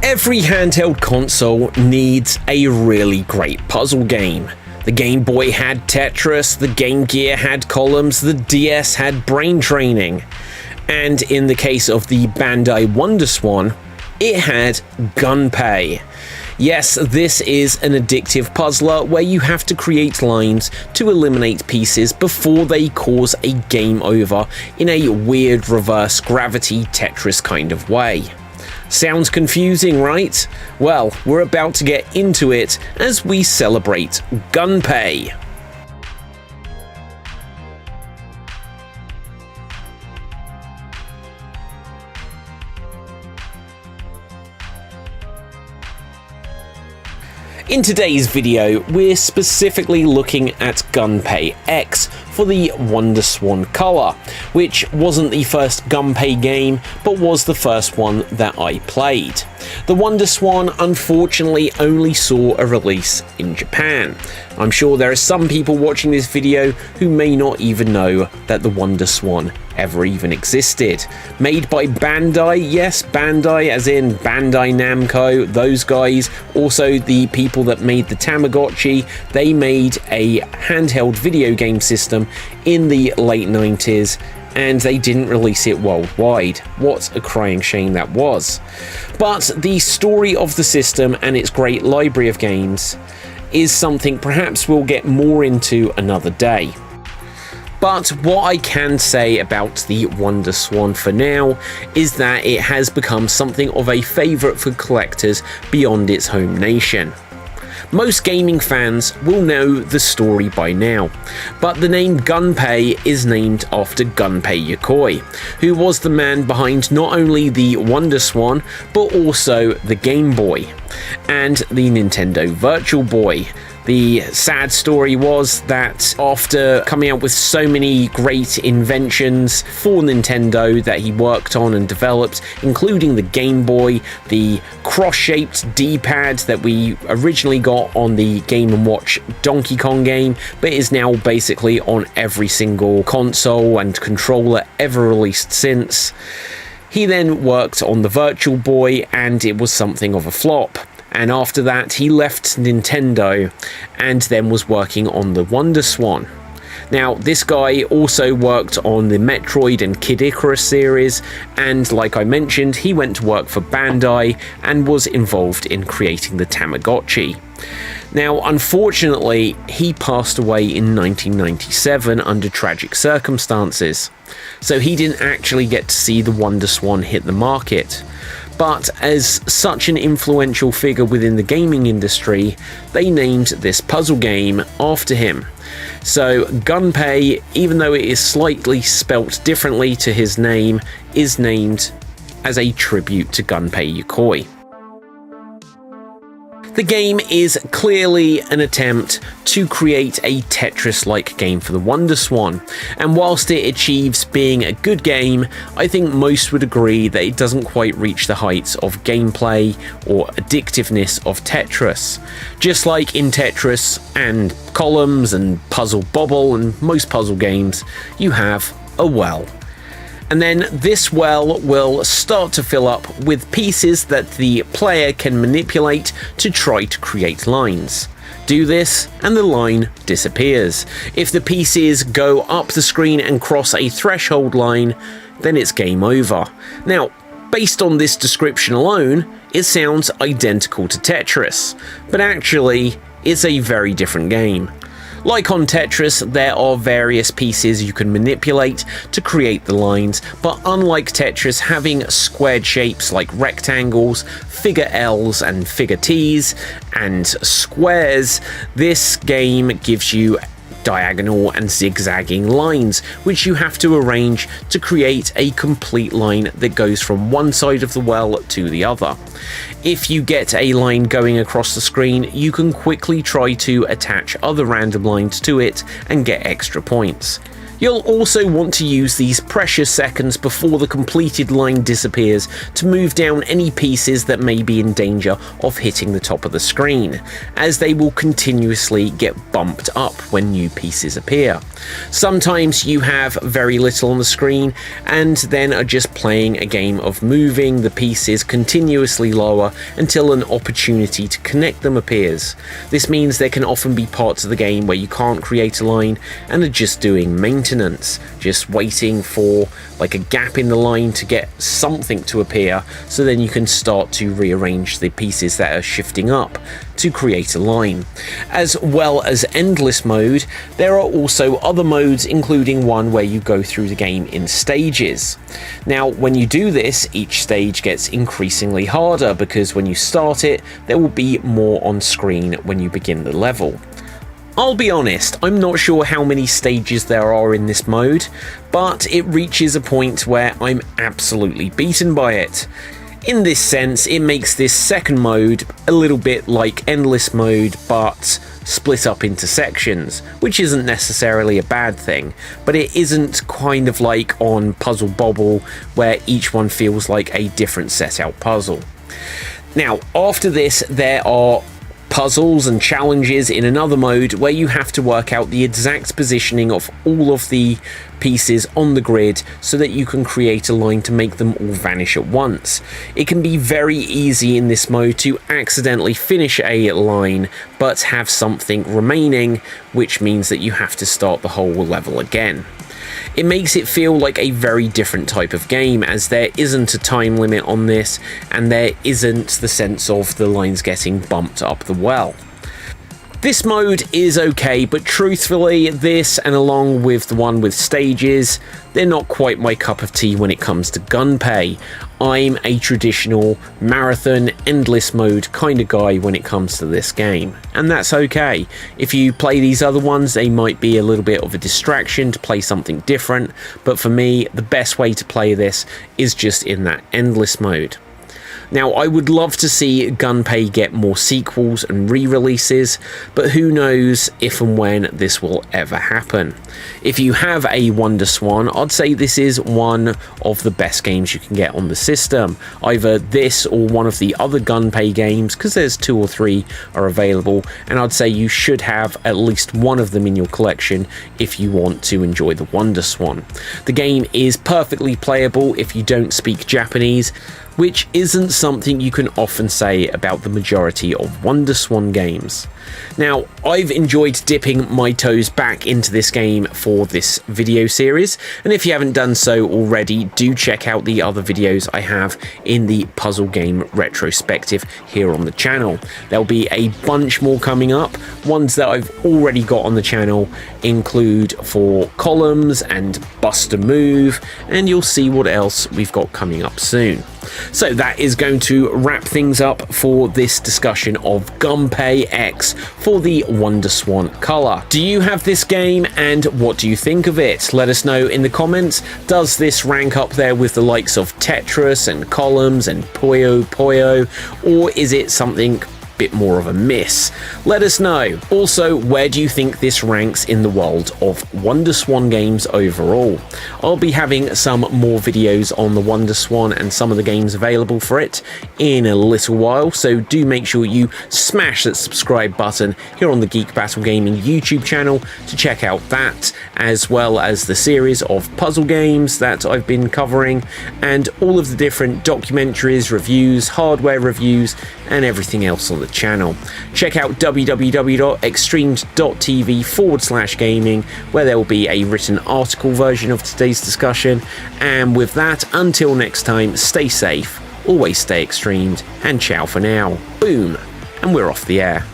Every handheld console needs a really great puzzle game. The Game Boy had Tetris, the Game Gear had Columns, the DS had Brain Training. And in the case of the Bandai WonderSwan, it had Gunpei. Yes, this is an addictive puzzler where you have to create lines to eliminate pieces before they cause a game over in a weird reverse gravity Tetris kind of way. Sounds confusing, right? Well, we're about to get into it as we celebrate Gunpei. In today's video, we're specifically looking at Gunpei X for the WonderSwan Color, which wasn't the first Gunpei game, but was the first one that I played. The WonderSwan unfortunately only saw a release in Japan. I'm sure there are some people watching this video who may not even know that the WonderSwan ever even existed. Made by Bandai, yes, Bandai as in Bandai Namco, those guys, also the people that made the Tamagotchi. They made a handheld video game system in the late 90s and they didn't release it worldwide. What a crying shame that was. But the story of the system and its great library of games is something perhaps we'll get more into another day. But what I can say about the WonderSwan for now is that it has become something of a favourite for collectors beyond its home nation. Most gaming fans will know the story by now, but the name Gunpei is named after Gunpei Yokoi, who was the man behind not only the WonderSwan, but also the Game Boy and the Nintendo Virtual Boy. The sad story was that after coming out with so many great inventions for Nintendo that he worked on and developed, including the Game Boy, the cross-shaped D-pad that we originally got on the Game & Watch Donkey Kong game, but is now basically on every single console and controller ever released since. He then worked on the Virtual Boy and it was something of a flop. And after that he left Nintendo and then was working on the WonderSwan. Now this guy also worked on the Metroid and Kid Icarus series, and like I mentioned, he went to work for Bandai and was involved in creating the Tamagotchi. Now unfortunately he passed away in 1997 under tragic circumstances, so he didn't actually get to see the WonderSwan hit the market. But as such an influential figure within the gaming industry, they named this puzzle game after him. So Gunpei, even though it is slightly spelt differently to his name, is named as a tribute to Gunpei Yokoi. The game is clearly an attempt to create a Tetris-like game for the WonderSwan, and whilst it achieves being a good game, I think most would agree that it doesn't quite reach the heights of gameplay or addictiveness of Tetris. Just like in Tetris and Columns and Puzzle Bobble and most puzzle games, you have a well. And then this well will start to fill up with pieces that the player can manipulate to try to create lines. Do this and the line disappears. If the pieces go up the screen and cross a threshold line, then it's game over. Now, based on this description alone, it sounds identical to Tetris, but actually it's a very different game. Like on Tetris, there are various pieces you can manipulate to create the lines, but unlike Tetris having squared shapes like rectangles, figure L's and figure T's, and squares, this game gives you diagonal and zigzagging lines, which you have to arrange to create a complete line that goes from one side of the well to the other. If you get a line going across the screen, you can quickly try to attach other random lines to it and get extra points. You'll also want to use these precious seconds before the completed line disappears to move down any pieces that may be in danger of hitting the top of the screen, as they will continuously get bumped up when new pieces appear. Sometimes you have very little on the screen and then are just playing a game of moving the pieces continuously lower until an opportunity to connect them appears. This means there can often be parts of the game where you can't create a line and are just doing maintenance, just waiting for like a gap in the line to get something to appear, so then you can start to rearrange the pieces that are shifting up to create a line. As well as endless mode, there are also other modes, including one where you go through the game in stages. Now, when you do this, each stage gets increasingly harder because when you start it, there will be more on screen when you begin the level. I'll be honest, I'm not sure how many stages there are in this mode, but it reaches a point where I'm absolutely beaten by it. In this sense, it makes this second mode a little bit like endless mode, but split up into sections, which isn't necessarily a bad thing, but it isn't kind of like on Puzzle Bobble, where each one feels like a different set out puzzle. Now, after this, there are puzzles and challenges in another mode where you have to work out the exact positioning of all of the pieces on the grid so that you can create a line to make them all vanish at once. It can be very easy in this mode to accidentally finish a line but have something remaining, which means that you have to start the whole level again. It makes it feel like a very different type of game, as there isn't a time limit on this and there isn't the sense of the lines getting bumped up the well. This mode is okay, but truthfully, this and along with the one with stages, they're not quite my cup of tea when it comes to Gunpei. I'm a traditional marathon, endless mode kind of guy when it comes to this game, and that's okay. If you play these other ones, they might be a little bit of a distraction to play something different, but for me, the best way to play this is just in that endless mode. Now, I would love to see Gunpei get more sequels and re-releases, but who knows if and when this will ever happen. If you have a WonderSwan, I'd say this is one of the best games you can get on the system. Either this or one of the other Gunpei games, because there's 2 or 3 are available, and I'd say you should have at least one of them in your collection if you want to enjoy the WonderSwan. The game is perfectly playable if you don't speak Japanese, which isn't something you can often say about the majority of WonderSwan games. Now, I've enjoyed dipping my toes back into this game for this video series, and if you haven't done so already, do check out the other videos I have in the puzzle game retrospective here on the channel. There'll be a bunch more coming up. Ones that I've already got on the channel include for Columns and Bust a Move, and you'll see what else we've got coming up soon. So that is going to wrap things up for this discussion of Gunpei X for the WonderSwan Color. Do you have this game and what do you think of it? Let us know in the comments. Does this rank up there with the likes of Tetris and Columns and Puyo Puyo, or is it something bit more of a miss? Let us know. Also, where do you think this ranks in the world of WonderSwan games overall? I'll be having some more videos on the WonderSwan and some of the games available for it in a little while, so do make sure you smash that subscribe button here on the Geek Battle Gaming YouTube channel to check out that, as well as the series of puzzle games that I've been covering, and all of the different documentaries, reviews, hardware reviews, and everything else on the channel. Check out www.extremed.tv/gaming, where there will be a written article version of today's discussion. And with that, until next time, stay safe, always stay extremed, and ciao for now. Boom, and we're off the air.